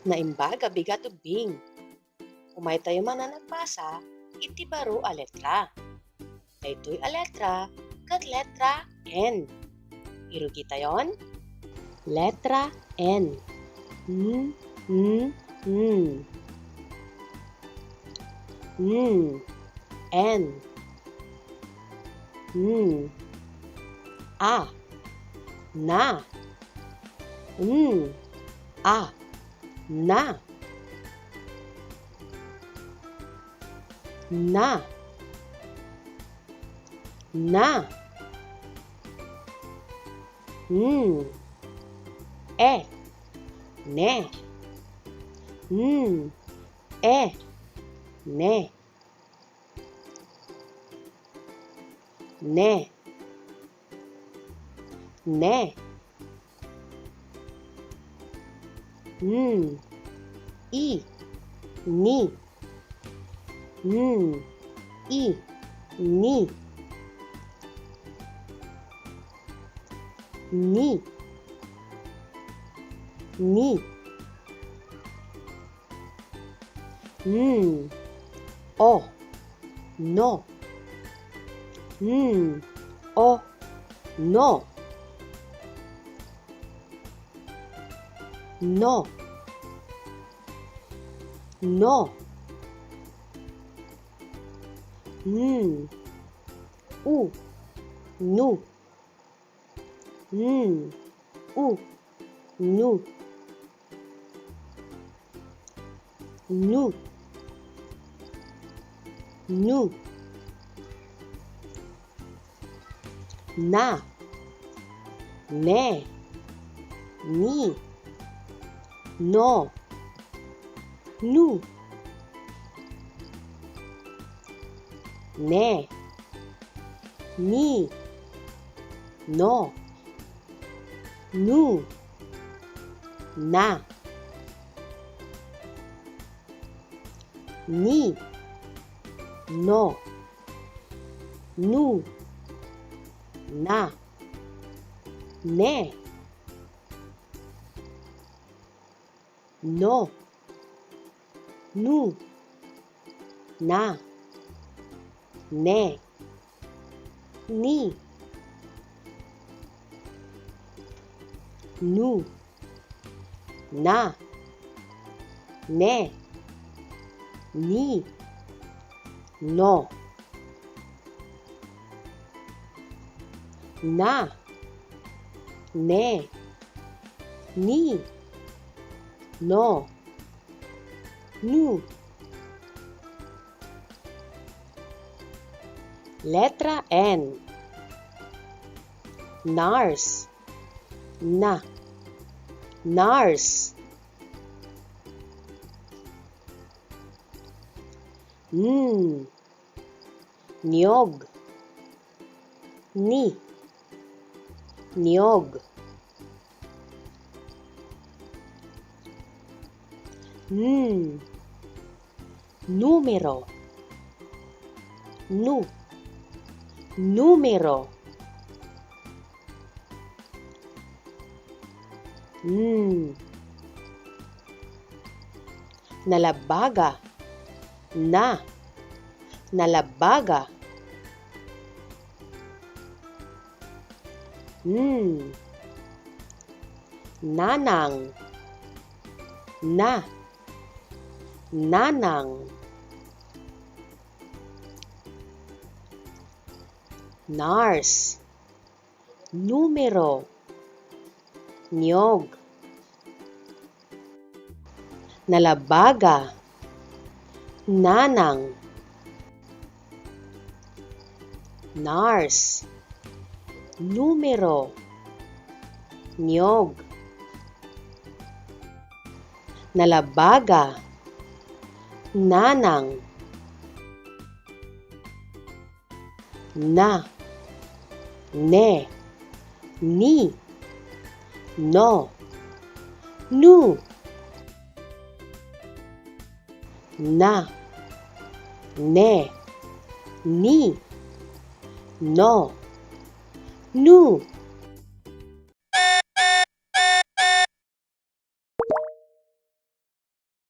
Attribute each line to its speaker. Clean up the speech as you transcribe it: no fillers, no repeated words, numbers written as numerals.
Speaker 1: Naimbaga biga tubing. Umay tayo man na nagpasa, iti baro a letra. Daytoy a letra, kat letra N. Irugi tayon? Letra N. N, N, N. N, N. N. A. Na. N. A. Na. Na. Na. E. Ne. E. Ne. Ne. Ne. I. Ni. I. Ni. Ni. Ni. O. No. O. No. No. No. U. Nu. U. Nu. Nu. Nu. Na. Ne. Ni. No. Nu. Ne. Ni. No. Nu. Na. Ni. No. Nu. Na. Ne. No. Nu. Na. Ne. Ni. Nu. Na. Ne. Ni. No. Na. Ne. Ni. No. Nu. Letra N. Nurse. Na. Nurse. Niyog. Ni. Niyog. Numero. Nu. Numero. Nalabaga. Na. Nalabaga. Nanang. Na. Nanang. Nurse. Numero. Niyog. Nalabaga. Nanang. Nurse. Numero. Niyog. Nalabaga. Nanang. Na. Ne. Ni. No. Nu. Na. Ne. Ni. No. Nu.